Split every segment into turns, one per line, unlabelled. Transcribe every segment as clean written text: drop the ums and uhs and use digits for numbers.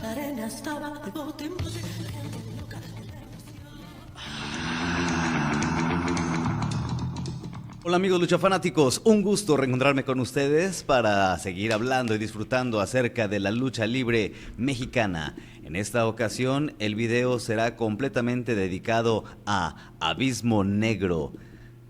La arena estaba de bote en bote, la gente loca de la
Hola amigos luchafanáticos, un gusto reencontrarme con ustedes para seguir hablando y disfrutando acerca de la lucha libre mexicana. En esta ocasión el video será completamente dedicado a Abismo Negro.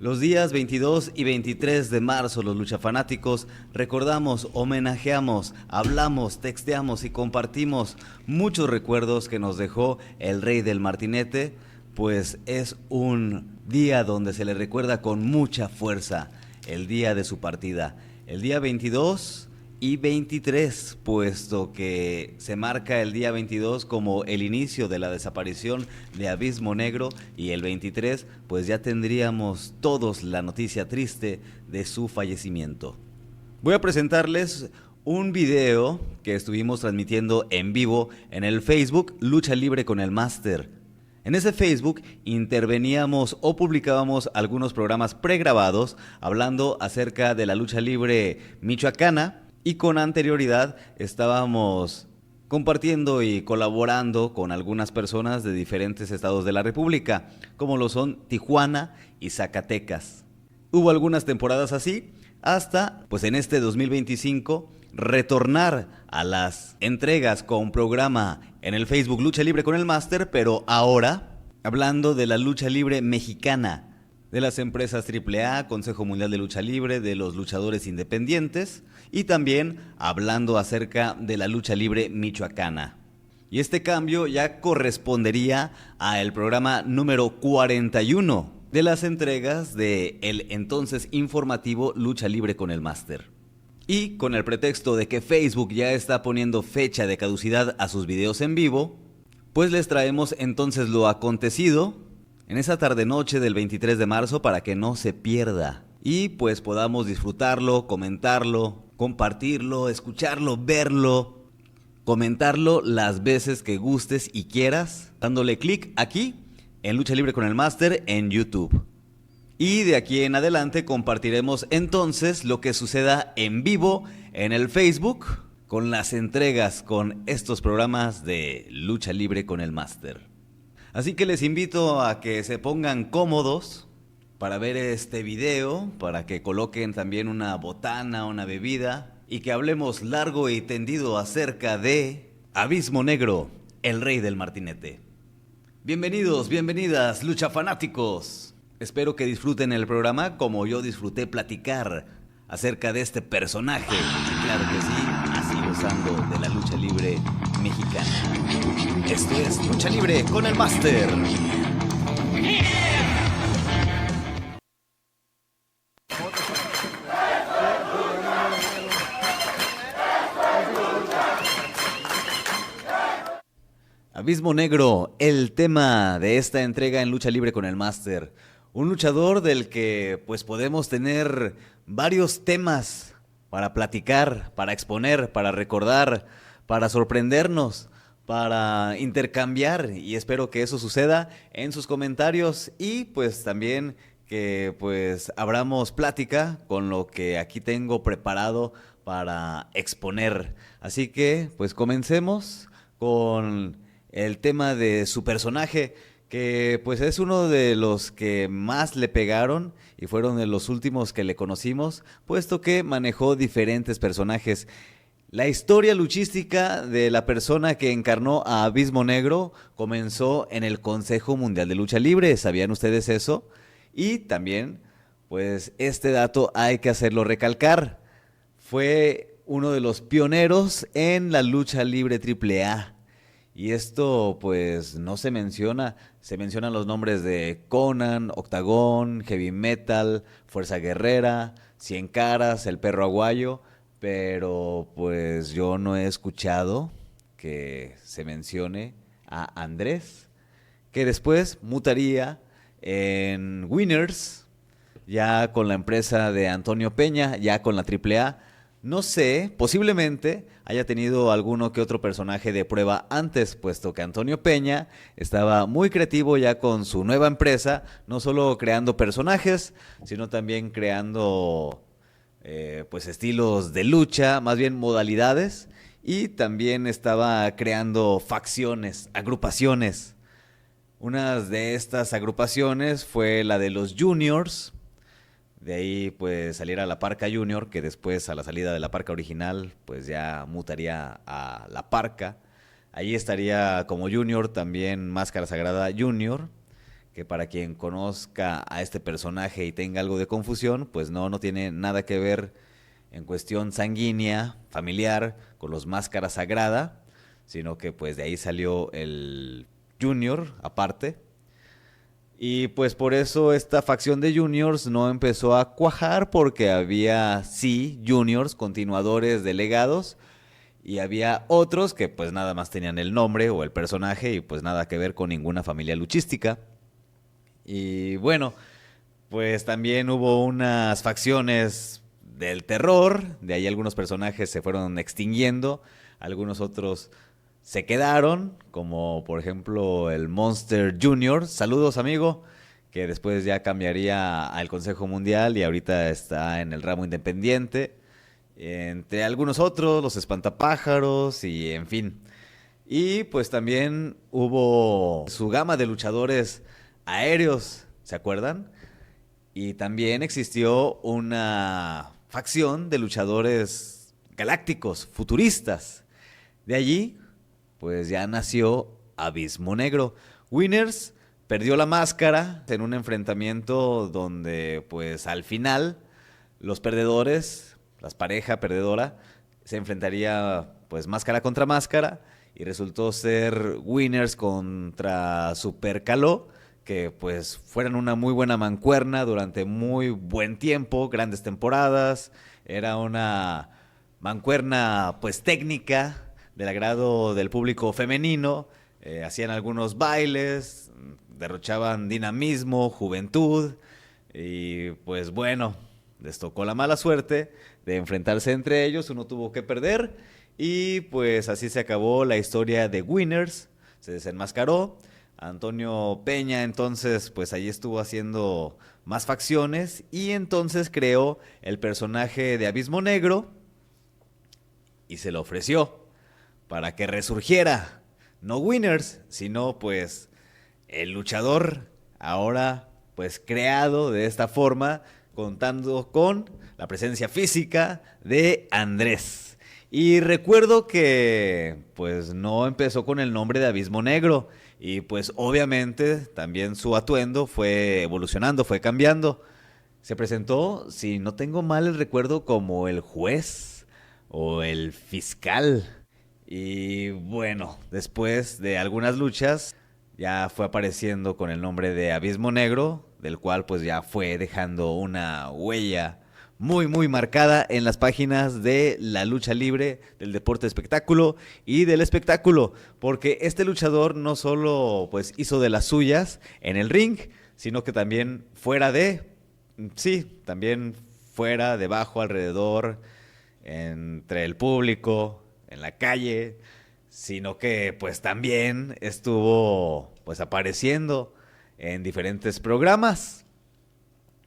Los días 22 y 23 de marzo los luchafanáticos recordamos, homenajeamos, hablamos, texteamos y compartimos muchos recuerdos que nos dejó el Rey del Martinete, pues es un día donde se le recuerda con mucha fuerza el día de su partida. El día 22 y 23, puesto que se marca el día 22 como el inicio de la desaparición de Abismo Negro y el 23 pues ya tendríamos todos la noticia triste de su fallecimiento. Voy a presentarles un video que estuvimos transmitiendo en vivo en el Facebook Lucha Libre con el Máster. En ese Facebook interveníamos o publicábamos algunos programas pregrabados hablando acerca de la lucha libre michoacana y con anterioridad estábamos compartiendo y colaborando con algunas personas de diferentes estados de la República, como lo son Tijuana y Zacatecas. Hubo algunas temporadas así, hasta pues en este 2025 retornar a las entregas con programa en el Facebook Lucha Libre con el Máster, pero ahora hablando de la lucha libre mexicana, de las empresas AAA, Consejo Mundial de Lucha Libre, de los luchadores independientes y también hablando acerca de la lucha libre michoacana. Y este cambio ya correspondería al programa número 41 de las entregas de el entonces informativo Lucha Libre con el Máster. Y con el pretexto de que Facebook ya está poniendo fecha de caducidad a sus videos en vivo, pues les traemos entonces lo acontecido en esa tarde-noche del 23 de marzo para que no se pierda y pues podamos disfrutarlo, comentarlo, compartirlo, escucharlo, verlo, comentarlo las veces que gustes y quieras, dándole clic aquí en Lucha Libre con el Máster en YouTube. Y de aquí en adelante compartiremos entonces lo que suceda en vivo en el Facebook con las entregas con estos programas de Lucha Libre con el Máster. Así que les invito a que se pongan cómodos para ver este video, para que coloquen también una botana, una bebida y que hablemos largo y tendido acerca de Abismo Negro, el Rey del Martinete. Bienvenidos, bienvenidas, luchafanáticos. Espero que disfruten el programa como yo disfruté platicar acerca de este personaje. Y claro que sí, así gozando de la lucha libre mexicana. Esto es Lucha Libre con el Máster. Abismo Negro, el tema de esta entrega en Lucha Libre con el Máster. Un luchador del que pues podemos tener varios temas para platicar, para exponer, para recordar, para sorprendernos, para intercambiar y espero que eso suceda en sus comentarios y pues también que pues abramos plática con lo que aquí tengo preparado para exponer. Así que pues comencemos con el tema de su personaje, que pues es uno de los que más le pegaron y fueron de los últimos que le conocimos, puesto que manejó diferentes personajes. La historia luchística de la persona que encarnó a Abismo Negro comenzó en el Consejo Mundial de Lucha Libre, ¿sabían ustedes eso? Y también, pues este dato hay que hacerlo recalcar, fue uno de los pioneros en la lucha libre AAA. Y esto pues no se menciona, se mencionan los nombres de Conan, Octagón, Heavy Metal, Fuerza Guerrera, Cien Caras, El Perro Aguayo, pero pues yo no he escuchado que se mencione a Andrés, que después mutaría en Winners, ya con la empresa de Antonio Peña, ya con la AAA. No sé, posiblemente haya tenido alguno que otro personaje de prueba antes, puesto que Antonio Peña estaba muy creativo ya con su nueva empresa, no solo creando personajes, sino también creando pues estilos de lucha, más bien modalidades, y también estaba creando facciones, agrupaciones. Una de estas agrupaciones fue la de los Juniors. De ahí pues saliera la Parca Junior, que después a la salida de la Parca original pues ya mutaría a la Parca. Ahí estaría como Junior también Máscara Sagrada Junior, que para quien conozca a este personaje y tenga algo de confusión, pues no tiene nada que ver en cuestión sanguínea, familiar, con los Máscara Sagrada, sino que pues de ahí salió el Junior aparte. Y pues por eso esta facción de Juniors no empezó a cuajar, porque había sí Juniors, continuadores delegados, y había otros que pues nada más tenían el nombre o el personaje y pues nada que ver con ninguna familia luchística. Y bueno, pues también hubo unas facciones del terror, de ahí algunos personajes se fueron extinguiendo, algunos otros se quedaron, como por ejemplo el Monster Junior, saludos amigo, que después ya cambiaría al Consejo Mundial y ahorita está en el ramo independiente, entre algunos otros, los Espantapájaros y en fin. Y pues también hubo su gama de luchadores aéreos, ¿se acuerdan? Y también existió una facción de luchadores galácticos, futuristas. De allí pues ya nació Abismo Negro. Winners perdió la máscara en un enfrentamiento donde pues al final los perdedores, la pareja perdedora, se enfrentaría pues máscara contra máscara y resultó ser Winners contra Super Caló, que pues fueron una muy buena mancuerna durante muy buen tiempo, grandes temporadas. Era una mancuerna pues técnica, del agrado del público femenino, hacían algunos bailes, derrochaban dinamismo, juventud, y pues bueno, les tocó la mala suerte de enfrentarse entre ellos, uno tuvo que perder, y pues así se acabó la historia de Winners, se desenmascaró. Antonio Peña entonces pues ahí estuvo haciendo más facciones, y entonces creó el personaje de Abismo Negro, y se lo ofreció para que resurgiera, no Winners, sino pues el luchador, ahora pues creado de esta forma, contando con la presencia física de Andrés. Y recuerdo que pues no empezó con el nombre de Abismo Negro, y pues obviamente también su atuendo fue evolucionando, fue cambiando. Se presentó, si no tengo mal el recuerdo, como el juez o el fiscal. Y bueno, después de algunas luchas ya fue apareciendo con el nombre de Abismo Negro, del cual pues ya fue dejando una huella muy marcada en las páginas de la lucha libre, del deporte espectáculo y del espectáculo, porque este luchador no solo pues hizo de las suyas en el ring, sino que también fuera de, sí, también fuera, debajo, alrededor, entre el público, en la calle, sino que pues también estuvo pues apareciendo en diferentes programas,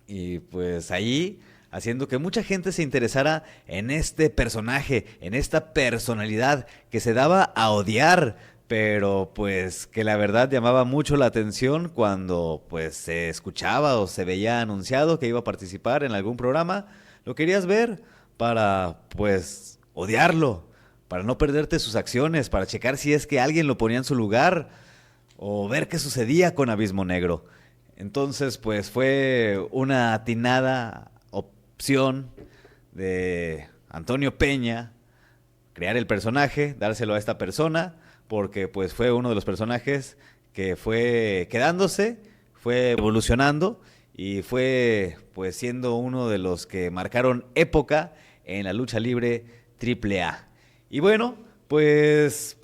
y pues ahí haciendo que mucha gente se interesara en este personaje, en esta personalidad que se daba a odiar, pero pues que la verdad llamaba mucho la atención cuando pues se escuchaba o se veía anunciado que iba a participar en algún programa. Lo querías ver para pues odiarlo, para no perderte sus acciones, para checar si es que alguien lo ponía en su lugar o ver qué sucedía con Abismo Negro. Entonces pues fue una atinada opción de Antonio Peña crear el personaje, dárselo a esta persona, porque pues fue uno de los personajes que fue quedándose, fue evolucionando y fue pues siendo uno de los que marcaron época en la lucha libre AAA. Y bueno, pues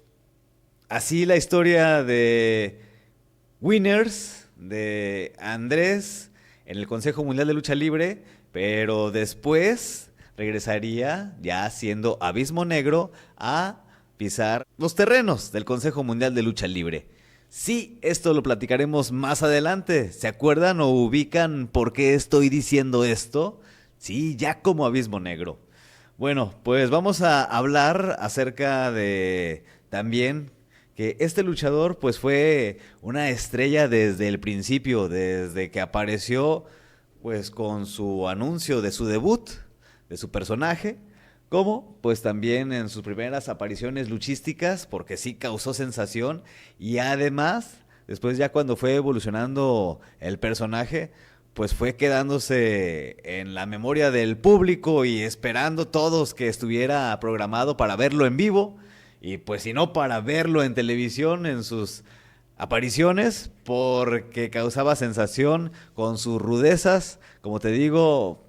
así la historia de Winners, de Andrés en el Consejo Mundial de Lucha Libre, pero después regresaría ya siendo Abismo Negro a pisar los terrenos del Consejo Mundial de Lucha Libre. Sí, esto lo platicaremos más adelante. ¿Se acuerdan o ubican por qué estoy diciendo esto? Sí, ya como Abismo Negro. Bueno, pues vamos a hablar acerca de también que este luchador pues fue una estrella desde el principio, desde que apareció pues con su anuncio de su debut, de su personaje, como pues también en sus primeras apariciones luchísticas, porque sí causó sensación y además después ya cuando fue evolucionando el personaje, pues fue quedándose en la memoria del público y esperando todos que estuviera programado para verlo en vivo y pues si no para verlo en televisión en sus apariciones porque causaba sensación con sus rudezas, como te digo,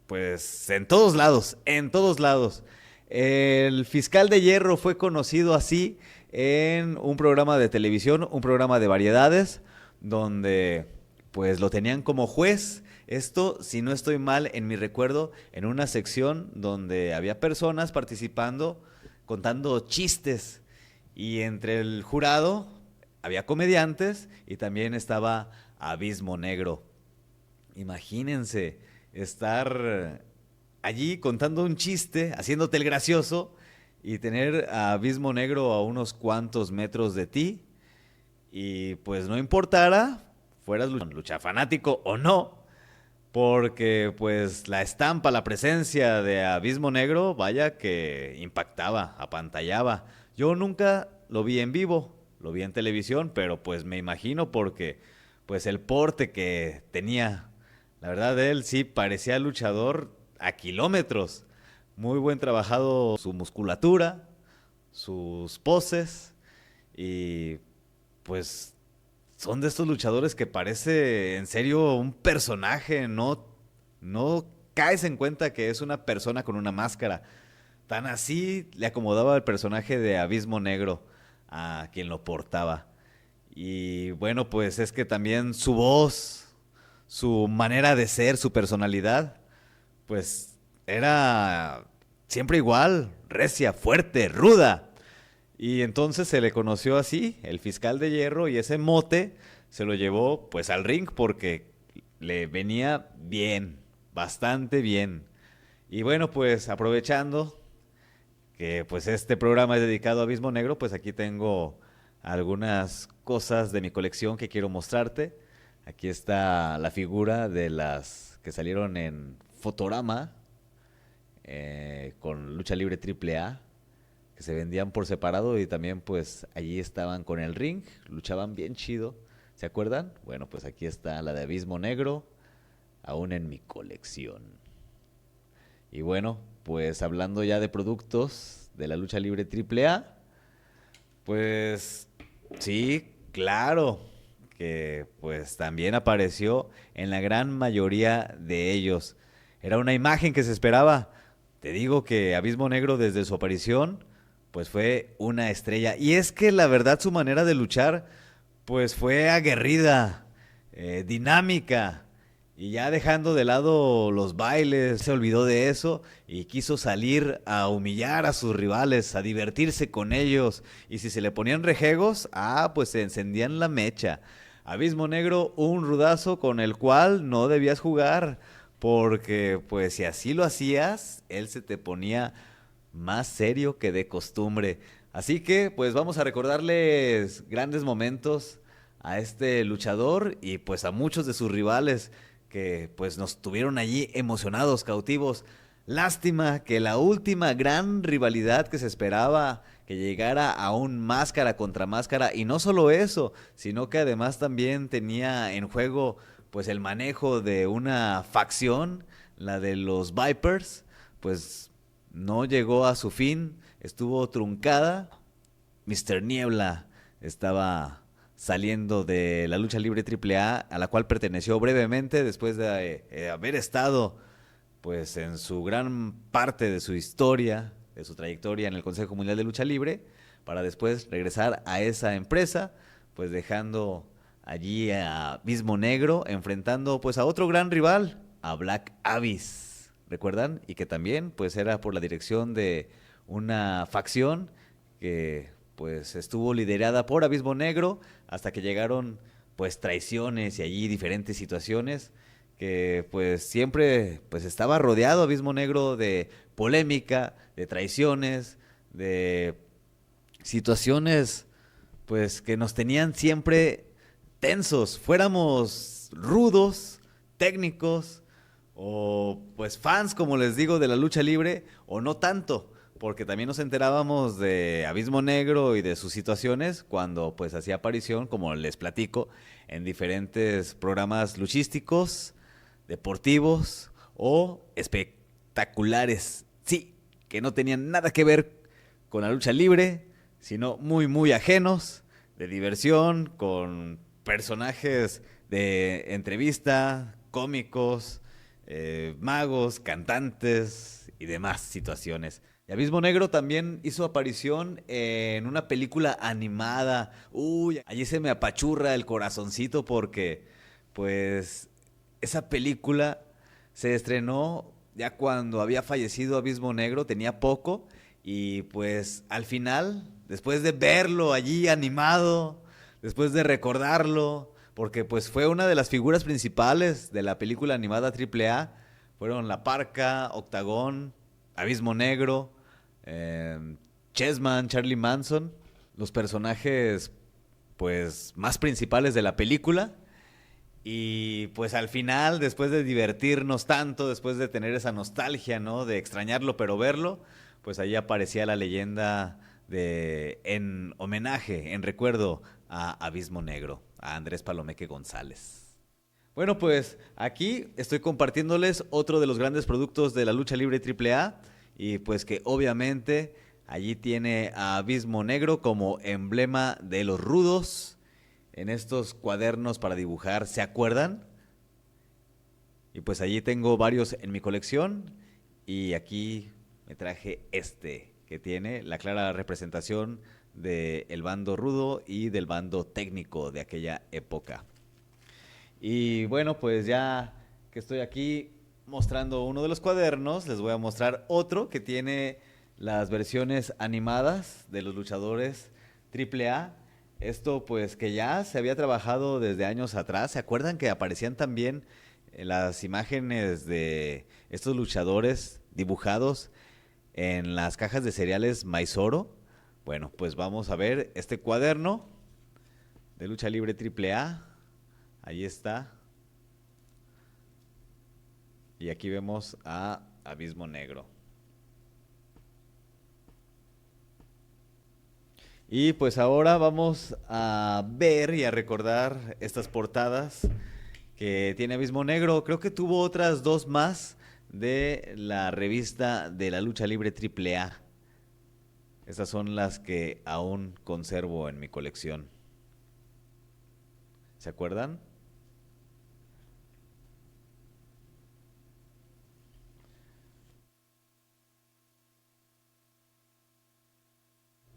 pues en todos lados, en todos lados. El fiscal de hierro fue conocido así en un programa de televisión, un programa de variedades, donde pues lo tenían como juez. Esto, si no estoy mal en mi recuerdo, en una sección donde había personas participando, contando chistes. Y entre el jurado había comediantes y también estaba Abismo Negro. Imagínense estar allí contando un chiste, haciéndote el gracioso y tener a Abismo Negro a unos cuantos metros de ti y pues no importara, fueras lucha fanático o no, porque pues la estampa, la presencia de Abismo Negro, vaya que impactaba, apantallaba. Yo nunca lo vi en vivo, lo vi en televisión, pero pues me imagino porque pues el porte que tenía, la verdad él sí parecía luchador a kilómetros. Muy buen trabajado su musculatura, sus poses y pues son de estos luchadores que parece en serio un personaje, no caes en cuenta que es una persona con una máscara. Tan así le acomodaba el personaje de Abismo Negro a quien lo portaba. Y bueno, pues es que también su voz, su manera de ser, su personalidad, pues era siempre igual, recia, fuerte, ruda. Y entonces se le conoció así, el fiscal de hierro, y ese mote se lo llevó pues al ring porque le venía bien, bastante bien. Y bueno, pues aprovechando que pues este programa es dedicado a Abismo Negro, pues aquí tengo algunas cosas de mi colección que quiero mostrarte. Aquí está la figura de las que salieron en Fotorama con Lucha Libre Triple A que se vendían por separado y también pues allí estaban con el ring, luchaban bien chido. ¿Se acuerdan? Bueno, pues aquí está la de Abismo Negro, aún en mi colección. Y bueno, pues hablando ya de productos de la lucha libre triple A, pues sí, claro, que pues también apareció en la gran mayoría de ellos. Era una imagen que se esperaba. Te digo que Abismo Negro desde su aparición, pues fue una estrella. Y es que la verdad su manera de luchar, pues fue aguerrida, dinámica. Y ya dejando de lado los bailes, se olvidó de eso y quiso salir a humillar a sus rivales, a divertirse con ellos. Y si se le ponían rejegos, pues se encendían la mecha. Abismo Negro, un rudazo con el cual no debías jugar, porque pues si así lo hacías, él se te ponía más serio que de costumbre. Así que pues vamos a recordarles grandes momentos a este luchador y pues a muchos de sus rivales que pues nos tuvieron allí emocionados, cautivos. Lástima que la última gran rivalidad que se esperaba que llegara a un máscara contra máscara, y no solo eso, sino que además también tenía en juego pues el manejo de una facción, la de los Vipers, pues no llegó a su fin, estuvo truncada. Mr. Niebla estaba saliendo de la lucha libre triple a la cual perteneció brevemente después de haber estado pues en su gran parte de su historia, de su trayectoria en el Consejo Mundial de Lucha Libre, para después regresar a esa empresa, pues dejando allí a Abismo Negro, enfrentando pues a otro gran rival, a Black Abyss, ¿recuerdan? Y que también pues era por la dirección de una facción que pues estuvo liderada por Abismo Negro hasta que llegaron pues traiciones y allí diferentes situaciones que pues siempre pues estaba rodeado Abismo Negro de polémica, de traiciones, de situaciones pues que nos tenían siempre tensos, fuéramos rudos, técnicos o pues fans, como les digo, de la lucha libre o no tanto, porque también nos enterábamos de Abismo Negro y de sus situaciones cuando pues hacía aparición, como les platico, en diferentes programas luchísticos, deportivos o espectaculares. Sí, que no tenían nada que ver con la lucha libre, sino muy, muy ajenos, de diversión, con personajes de entrevista, cómicos, magos, cantantes y demás situaciones. Y Abismo Negro también hizo aparición en una película animada. Uy, allí se me apachurra el corazoncito porque, pues, esa película se estrenó ya cuando había fallecido Abismo Negro, tenía poco, y pues al final, después de verlo allí animado, después de recordarlo, porque pues fue una de las figuras principales de la película animada AAA, fueron La Parca, Octagón, Abismo Negro, Chessman, Charlie Manson, los personajes pues más principales de la película. Y pues al final, después de divertirnos tanto, después de tener esa nostalgia, ¿no? De extrañarlo pero verlo, pues ahí aparecía la leyenda de en homenaje, en recuerdo a Abismo Negro, a Andrés Palomeque González. Bueno, pues aquí estoy compartiéndoles otro de los grandes productos de la lucha libre AAA y pues que obviamente allí tiene a Abismo Negro como emblema de los rudos en estos cuadernos para dibujar, ¿se acuerdan? Y pues allí tengo varios en mi colección y aquí me traje este que tiene la clara representación del bando rudo y del bando técnico de aquella época. Y bueno, pues ya que estoy aquí mostrando uno de los cuadernos, les voy a mostrar otro que tiene las versiones animadas de los luchadores AAA. Esto pues que ya se había trabajado desde años atrás. ¿Se acuerdan que aparecían también las imágenes de estos luchadores dibujados en las cajas de cereales Maizoro? Bueno, pues vamos a ver este cuaderno de lucha libre AAA. Ahí está. Y aquí vemos a Abismo Negro. Y pues ahora vamos a ver y a recordar estas portadas que tiene Abismo Negro. Creo que tuvo otras dos más de la revista de la lucha libre AAA. Estas son las que aún conservo en mi colección. ¿Se acuerdan?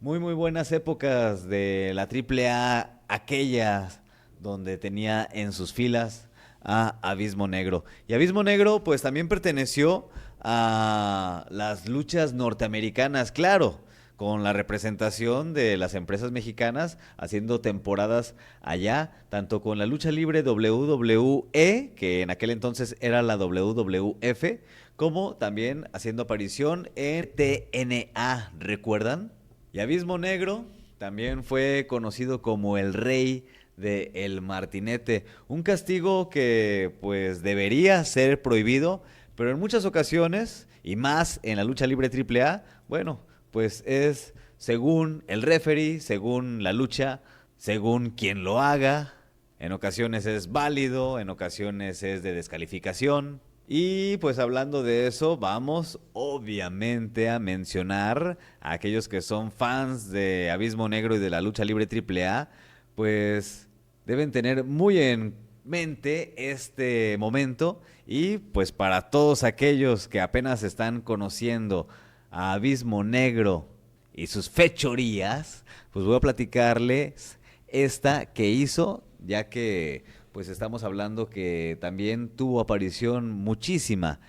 Muy, muy buenas épocas de la AAA, aquellas donde tenía en sus filas a Abismo Negro. Y Abismo Negro pues también perteneció a las luchas norteamericanas, claro, con la representación de las empresas mexicanas haciendo temporadas allá, tanto con la lucha libre WWE, que en aquel entonces era la WWF, como también haciendo aparición en TNA, ¿recuerdan? Y Abismo Negro también fue conocido como el rey de el martinete, un castigo que pues debería ser prohibido, pero en muchas ocasiones, y más en la lucha libre AAA, bueno, pues es según el referee, según la lucha, según quien lo haga. En ocasiones es válido, en ocasiones es de descalificación. Y pues hablando de eso, vamos obviamente a mencionar a aquellos que son fans de Abismo Negro y de la lucha libre AAA, pues deben tener muy en mente este momento y pues para todos aquellos que apenas están conociendo a Abismo Negro y sus fechorías, pues voy a platicarles esta que hizo, ya que pues estamos hablando que también tuvo aparición muchísima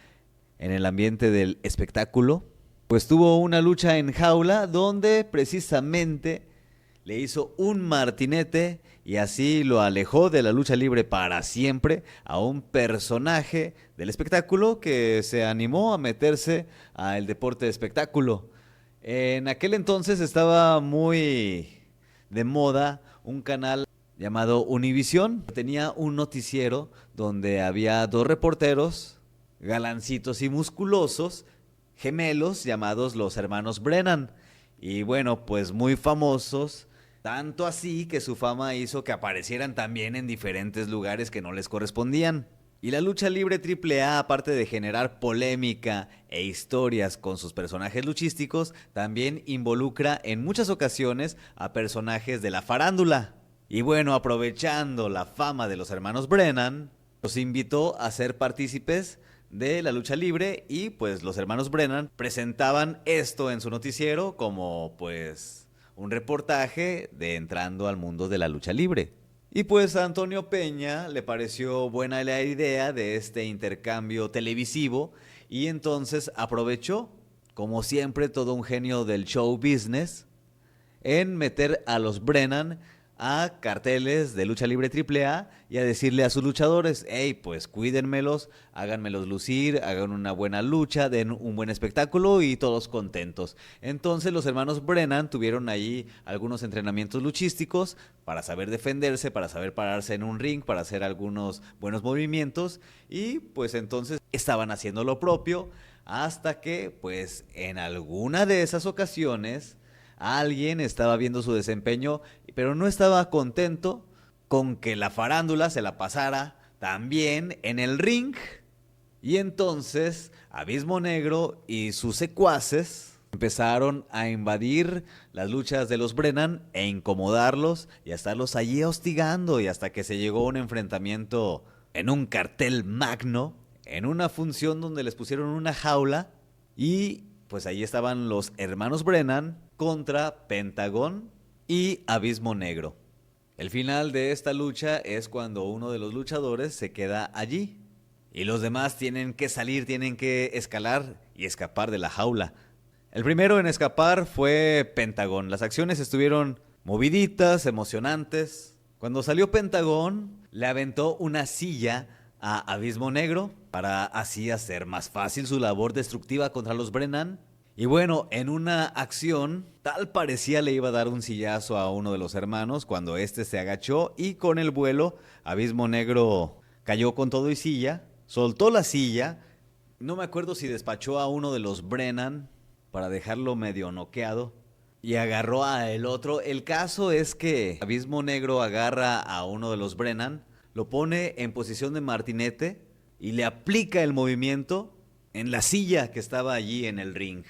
en el ambiente del espectáculo, pues tuvo una lucha en jaula donde precisamente le hizo un martinete y así lo alejó de la lucha libre para siempre a un personaje del espectáculo que se animó a meterse al deporte de espectáculo. En aquel entonces estaba muy de moda un canal llamado Univisión. Tenía un noticiero donde había dos reporteros, galancitos y musculosos, gemelos llamados los hermanos Brennan. Y bueno, pues muy famosos, tanto así que su fama hizo que aparecieran también en diferentes lugares que no les correspondían. Y la lucha libre AAA, aparte de generar polémica e historias con sus personajes luchísticos, también involucra en muchas ocasiones a personajes de la farándula. Y bueno, aprovechando la fama de los hermanos Brennan, los invitó a ser partícipes de la lucha libre y pues los hermanos Brennan presentaban esto en su noticiero como pues un reportaje de entrando al mundo de la lucha libre. Y pues a Antonio Peña le pareció buena la idea de este intercambio televisivo y entonces aprovechó, como siempre todo un genio del show business, en meter a los Brennan a carteles de lucha libre AAA y a decirle a sus luchadores, hey, pues cuídenmelos, háganmelos lucir, hagan una buena lucha, den un buen espectáculo y todos contentos. Entonces los hermanos Brennan tuvieron ahí algunos entrenamientos luchísticos para saber defenderse, para saber pararse en un ring, para hacer algunos buenos movimientos y pues entonces estaban haciendo lo propio hasta que pues en alguna de esas ocasiones alguien estaba viendo su desempeño, pero no estaba contento con que la farándula se la pasara también en el ring. Y entonces Abismo Negro y sus secuaces empezaron a invadir las luchas de los Brennan e incomodarlos y a estarlos allí hostigando y hasta que se llegó a un enfrentamiento en un cartel magno, en una función donde les pusieron una jaula y pues ahí estaban los hermanos Brennan contra Pentagón y Abismo Negro. El final de esta lucha es cuando uno de los luchadores se queda allí y los demás tienen que salir, tienen que escalar y escapar de la jaula. El primero en escapar fue Pentagón. Las acciones estuvieron moviditas, emocionantes. Cuando salió Pentagón, le aventó una silla a Abismo Negro para así hacer más fácil su labor destructiva contra los Brennan. Y bueno, en una acción, tal parecía le iba a dar un sillazo a uno de los hermanos cuando este se agachó y con el vuelo, Abismo Negro cayó con todo y silla, soltó la silla, no me acuerdo si despachó a uno de los Brennan para dejarlo medio noqueado y agarró a el otro. El caso es que Abismo Negro agarra a uno de los Brennan, lo pone en posición de martinete y le aplica el movimiento en la silla que estaba allí en el ring,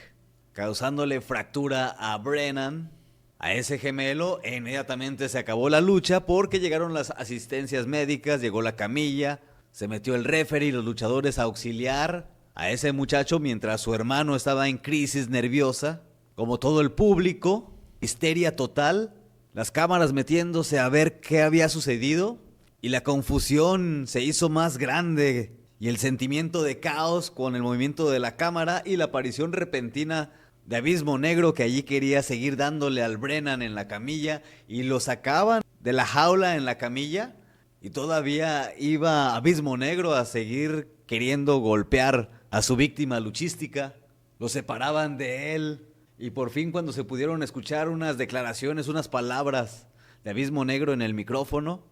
causándole fractura a Brennan, a ese gemelo. Inmediatamente se acabó la lucha porque llegaron las asistencias médicas, llegó la camilla, se metió el referee y los luchadores a auxiliar a ese muchacho mientras su hermano estaba en crisis nerviosa. Como todo el público, histeria total, las cámaras metiéndose a ver qué había sucedido y la confusión se hizo más grande y el sentimiento de caos con el movimiento de la cámara y la aparición repentina de Abismo Negro que allí quería seguir dándole al Brennan en la camilla y lo sacaban de la jaula en la camilla y todavía iba Abismo Negro a seguir queriendo golpear a su víctima luchística. Lo separaban de él y por fin cuando se pudieron escuchar unas declaraciones, unas palabras de Abismo Negro en el micrófono,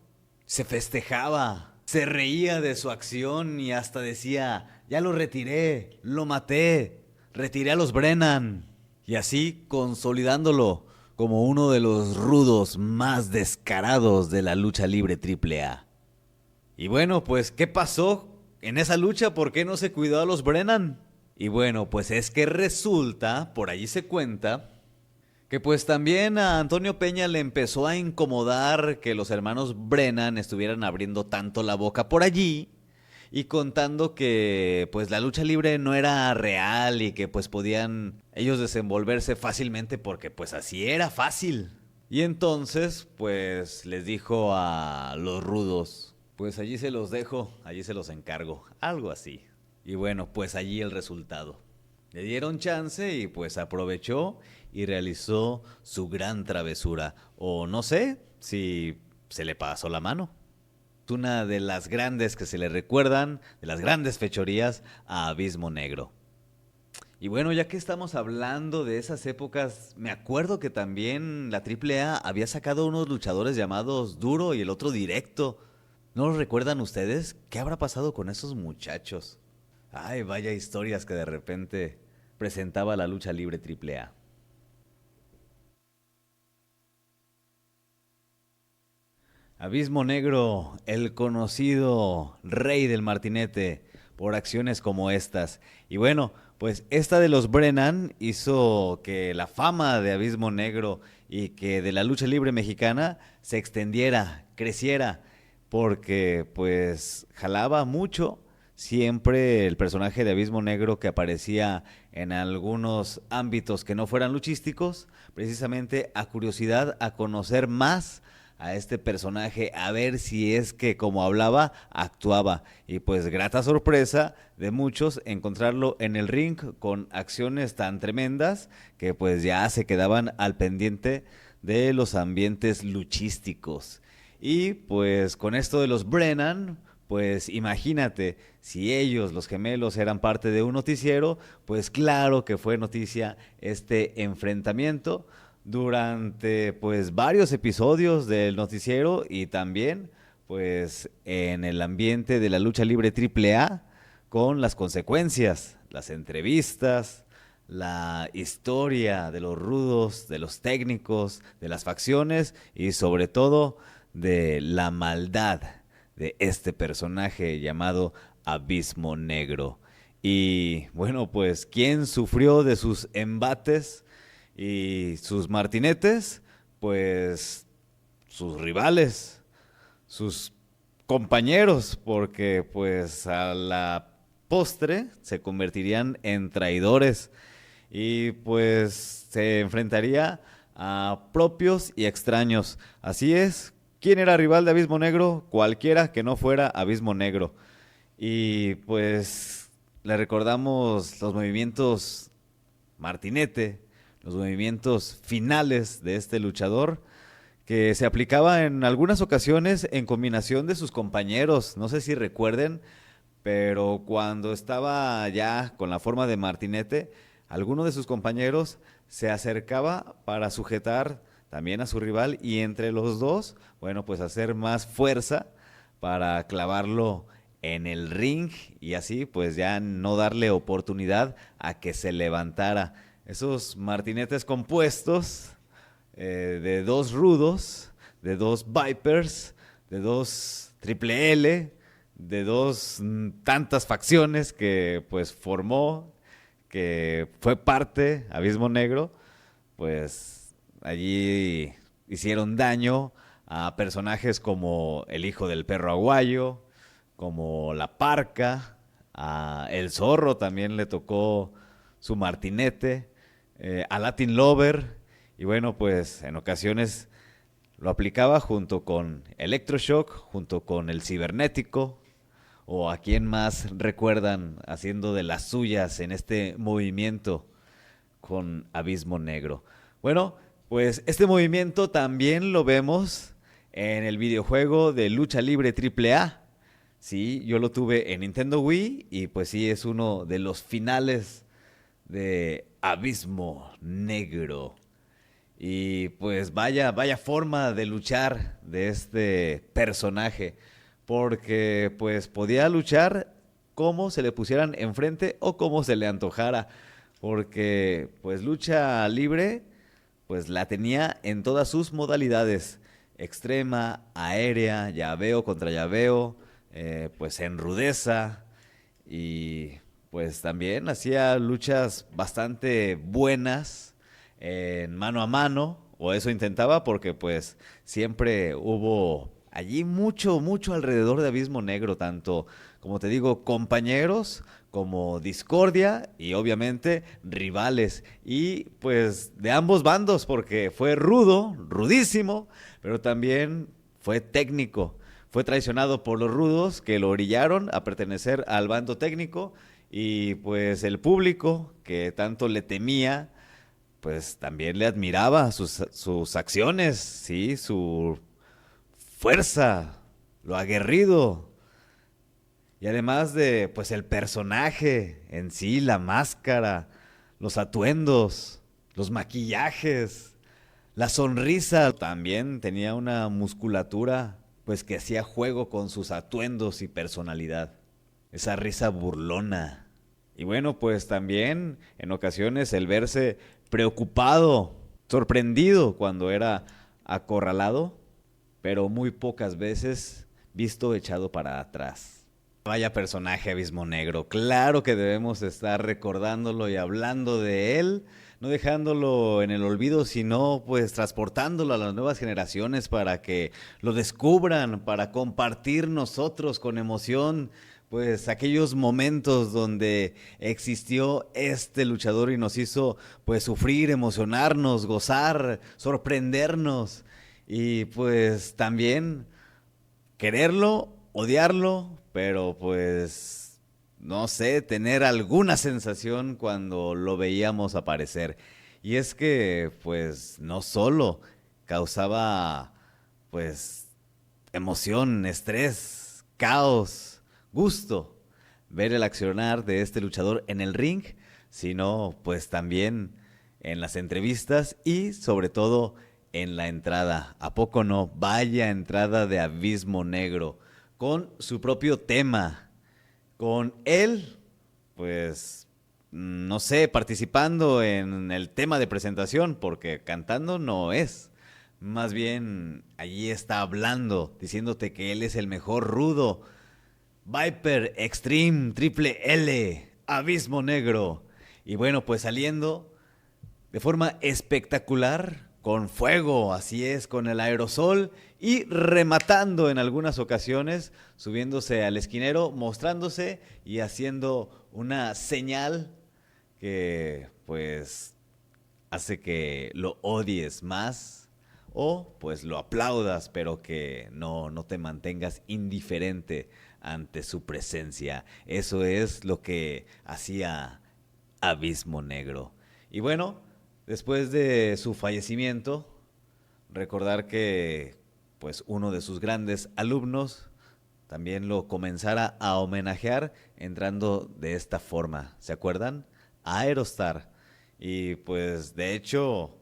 se festejaba, se reía de su acción y hasta decía, ya lo retiré, lo maté, retiré a los Brennan. Y así consolidándolo como uno de los rudos más descarados de la lucha libre AAA. Y bueno, pues, ¿qué pasó en esa lucha? ¿Por qué no se cuidó a los Brennan? Y bueno, pues es que resulta, por allí se cuenta, que pues también a Antonio Peña le empezó a incomodar que los hermanos Brennan estuvieran abriendo tanto la boca por allí y contando que pues la lucha libre no era real y que pues podían ellos desenvolverse fácilmente porque pues así era fácil. Y entonces pues les dijo a los rudos, pues allí se los dejo, allí se los encargo, algo así. Y bueno, pues allí el resultado. Le dieron chance y pues aprovechó y realizó su gran travesura. O no sé si se le pasó la mano. Una de las grandes que se le recuerdan, de las grandes fechorías a Abismo Negro. Y bueno, ya que estamos hablando de esas épocas, me acuerdo que también la AAA había sacado unos luchadores llamados Duro y el otro Directo. ¿No los recuerdan ustedes? ¿Qué habrá pasado con esos muchachos? Ay, vaya historias que de repente presentaba la lucha libre AAA. Abismo Negro, el conocido rey del martinete, por acciones como estas. Y bueno, pues esta de los Brennan hizo que la fama de Abismo Negro y que de la lucha libre mexicana se extendiera, creciera, porque pues jalaba mucho siempre el personaje de Abismo Negro que aparecía en algunos ámbitos que no fueran luchísticos, precisamente a curiosidad, a conocer más a este personaje, a ver si es que como hablaba, actuaba. Y pues grata sorpresa de muchos encontrarlo en el ring con acciones tan tremendas que pues ya se quedaban al pendiente de los ambientes luchísticos. Y pues con esto de los Brennan, pues imagínate, si ellos, los gemelos, eran parte de un noticiero, pues claro que fue noticia este enfrentamiento durante pues varios episodios del noticiero y también pues en el ambiente de la lucha libre AAA con las consecuencias, las entrevistas, la historia de los rudos, de los técnicos, de las facciones y sobre todo de la maldad de este personaje llamado Abismo Negro. Y bueno, pues ¿quién sufrió de sus embates y sus martinetes? Pues sus rivales, sus compañeros, porque pues a la postre se convertirían en traidores y pues se enfrentaría a propios y extraños. Así es. ¿Quién era rival de Abismo Negro? Cualquiera que no fuera Abismo Negro. Y pues le recordamos los movimientos martinete, los movimientos finales de este luchador que se aplicaba en algunas ocasiones en combinación de sus compañeros. No sé si recuerden, pero cuando estaba ya con la forma de martinete, alguno de sus compañeros se acercaba para sujetar también a su rival y entre los dos, bueno, pues hacer más fuerza para clavarlo en el ring y así pues ya no darle oportunidad a que se levantara. Esos martinetes compuestos de dos rudos, de dos Vipers, de dos Triple L, de dos tantas facciones que pues formó, que fue parte Abismo Negro, pues allí hicieron daño a personajes como el hijo del perro aguayo, como la Parca, a el Zorro también le tocó su martinete, a Latin Lover, y bueno, pues en ocasiones lo aplicaba junto con Electroshock, junto con el Cibernético, o a quién más recuerdan haciendo de las suyas en este movimiento con Abismo Negro. Bueno, pues este movimiento también lo vemos en el videojuego de lucha libre AAA. Sí, yo lo tuve en Nintendo Wii y pues sí es uno de los finales de Abismo Negro. Y pues vaya forma de luchar de este personaje, porque pues podía luchar como se le pusieran enfrente o como se le antojara, porque pues lucha libre pues la tenía en todas sus modalidades, extrema, aérea, llaveo contra llaveo, pues en rudeza y pues también hacía luchas bastante buenas en mano a mano, o eso intentaba porque pues siempre hubo allí mucho alrededor de Abismo Negro, tanto como te digo, compañeros como discordia y obviamente rivales y pues de ambos bandos porque fue rudo, rudísimo, pero también fue técnico. Fue traicionado por los rudos que lo orillaron a pertenecer al bando técnico y pues el público que tanto le temía, pues también le admiraba sus acciones, sí, su fuerza, lo aguerrido. Y además de, pues, el personaje en sí, la máscara, los atuendos, los maquillajes, la sonrisa. También tenía una musculatura, pues, que hacía juego con sus atuendos y personalidad. Esa risa burlona. Y bueno, pues también en ocasiones el verse preocupado, sorprendido cuando era acorralado, pero muy pocas veces visto echado para atrás. Vaya personaje, Abismo Negro. Claro que debemos estar recordándolo y hablando de él, no dejándolo en el olvido, sino pues transportándolo a las nuevas generaciones para que lo descubran, para compartir nosotros con emoción pues aquellos momentos donde existió este luchador y nos hizo pues sufrir, emocionarnos, gozar, sorprendernos y pues también quererlo, odiarlo, pero pues no sé, tener alguna sensación cuando lo veíamos aparecer. Y es que pues no solo causaba pues emoción, estrés, caos, gusto ver el accionar de este luchador en el ring, sino pues también en las entrevistas y sobre todo en la entrada. ¿A poco no? Vaya entrada de Abismo Negro con su propio tema, con él, pues no sé, participando en el tema de presentación, porque cantando no es. Más bien, allí está hablando, diciéndote que él es el mejor rudo. Viper Extreme Triple L, Abismo Negro. Y bueno, pues saliendo de forma espectacular, con fuego, así es, con el aerosol y rematando en algunas ocasiones, subiéndose al esquinero, mostrándose y haciendo una señal que pues hace que lo odies más o pues lo aplaudas, pero que no te mantengas indiferente ante su presencia. Eso es lo que hacía Abismo Negro. Y bueno, después de su fallecimiento, recordar que pues uno de sus grandes alumnos también lo comenzara a homenajear entrando de esta forma. ¿Se acuerdan? Aerostar. Y pues de hecho,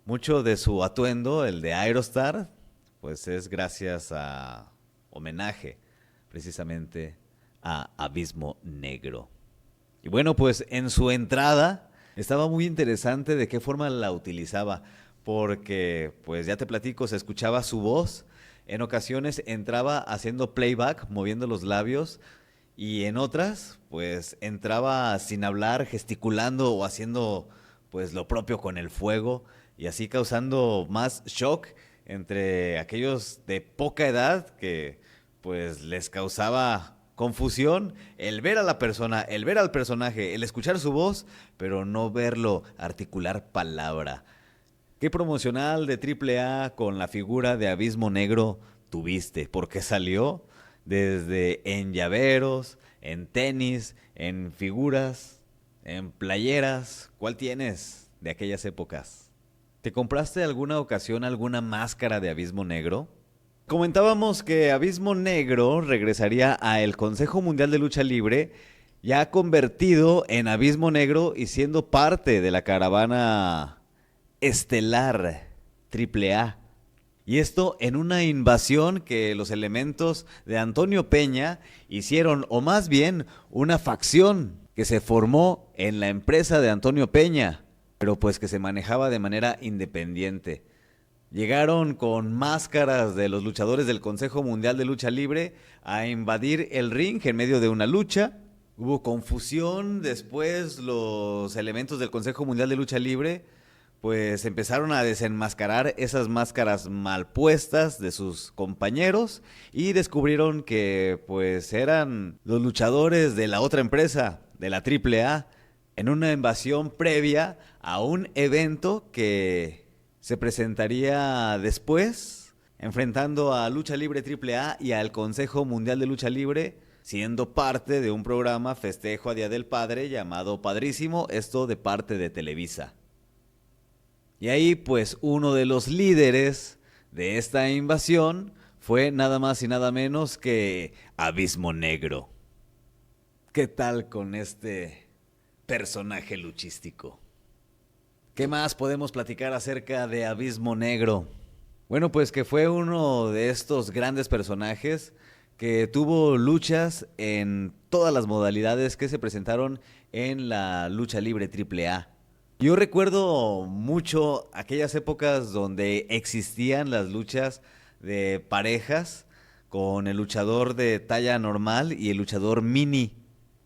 mucho de su atuendo, el de Aerostar, pues es gracias a homenaje precisamente a Abismo Negro. Y bueno, pues en su entrada estaba muy interesante de qué forma la utilizaba, porque pues ya te platico, se escuchaba su voz, en ocasiones entraba haciendo playback, moviendo los labios, y en otras pues entraba sin hablar, gesticulando o haciendo pues lo propio con el fuego, y así causando más shock entre aquellos de poca edad que pues les causaba confusión el ver a la persona, el ver al personaje, el escuchar su voz, pero no verlo articular palabra. ¿Qué promocional de AAA con la figura de Abismo Negro tuviste? Porque salió desde en llaveros, en tenis, en figuras, en playeras. ¿Cuál tienes de aquellas épocas? ¿Te compraste alguna ocasión alguna máscara de Abismo Negro? Comentábamos que Abismo Negro regresaría a el Consejo Mundial de Lucha Libre, ya convertido en Abismo Negro y siendo parte de la caravana estelar AAA. Y esto en una invasión que los elementos de Antonio Peña hicieron, o más bien una facción que se formó en la empresa de Antonio Peña, pero pues que se manejaba de manera independiente. Llegaron con máscaras de los luchadores del Consejo Mundial de Lucha Libre a invadir el ring en medio de una lucha. Hubo confusión, después los elementos del Consejo Mundial de Lucha Libre pues empezaron a desenmascarar esas máscaras mal puestas de sus compañeros y descubrieron que pues eran los luchadores de la otra empresa, de la AAA, en una invasión previa a un evento que se presentaría después, enfrentando a Lucha Libre AAA y al Consejo Mundial de Lucha Libre, siendo parte de un programa festejo a Día del Padre llamado Padrísimo, esto de parte de Televisa. Y ahí pues uno de los líderes de esta invasión fue nada más y nada menos que Abismo Negro. ¿Qué tal con este personaje luchístico? ¿Qué más podemos platicar acerca de Abismo Negro? Bueno, pues que fue uno de estos grandes personajes que tuvo luchas en todas las modalidades que se presentaron en la lucha libre AAA. Yo recuerdo mucho aquellas épocas donde existían las luchas de parejas con el luchador de talla normal y el luchador mini.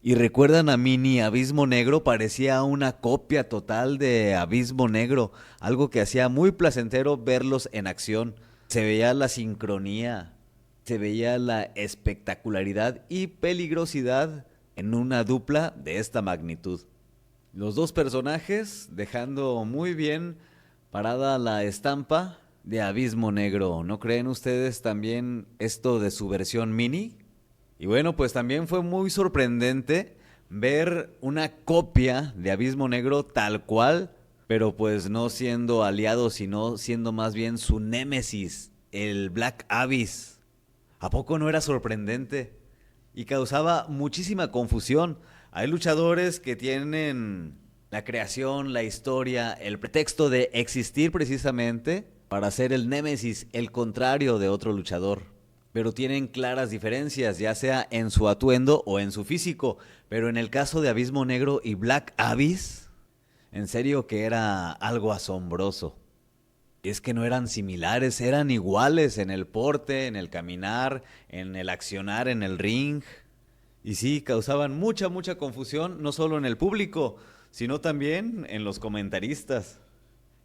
¿Y recuerdan a Mini Abismo Negro? Parecía una copia total de Abismo Negro, algo que hacía muy placentero verlos en acción. Se veía la sincronía, se veía la espectacularidad y peligrosidad en una dupla de esta magnitud. Los dos personajes dejando muy bien parada la estampa de Abismo Negro. ¿No creen ustedes también esto de su versión mini? Y bueno, pues también fue muy sorprendente ver una copia de Abismo Negro tal cual, pero pues no siendo aliado, sino siendo más bien su némesis, el Black Abyss. ¿A poco no era sorprendente? Y causaba muchísima confusión. Hay luchadores que tienen la creación, la historia, el pretexto de existir precisamente para ser el némesis, el contrario de otro luchador. Pero tienen claras diferencias, ya sea en su atuendo o en su físico. Pero en el caso de Abismo Negro y Black Abyss, en serio que era algo asombroso. Es que no eran similares, eran iguales en el porte, en el caminar, en el accionar en el ring. Y sí, causaban mucha confusión, no solo en el público, sino también en los comentaristas.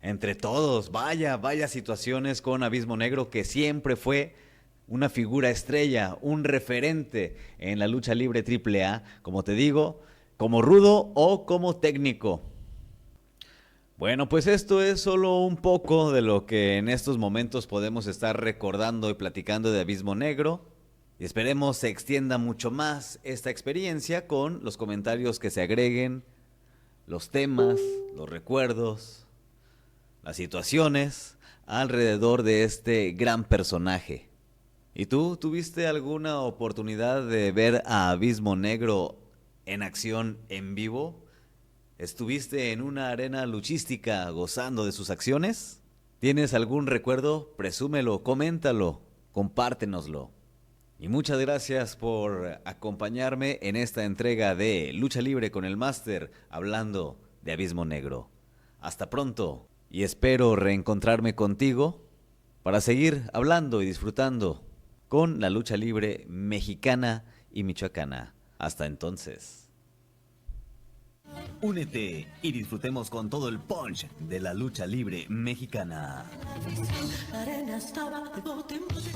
Entre todos, vaya situaciones con Abismo Negro, que siempre fue una figura estrella, un referente en la lucha libre AAA, como te digo, como rudo o como técnico. Bueno, pues esto es solo un poco de lo que en estos momentos podemos estar recordando y platicando de Abismo Negro. Y esperemos se extienda mucho más esta experiencia con los comentarios que se agreguen, los temas, los recuerdos, las situaciones alrededor de este gran personaje. ¿Y tú tuviste alguna oportunidad de ver a Abismo Negro en acción en vivo? ¿Estuviste en una arena luchística gozando de sus acciones? ¿Tienes algún recuerdo? Presúmelo, coméntalo, compártenoslo. Y muchas gracias por acompañarme en esta entrega de Lucha Libre con el Máster, hablando de Abismo Negro. Hasta pronto y espero reencontrarme contigo para seguir hablando y disfrutando con la lucha libre mexicana y michoacana. Hasta entonces. Únete y disfrutemos con todo el punch de la lucha libre mexicana.
La arena estaba de bote en bote.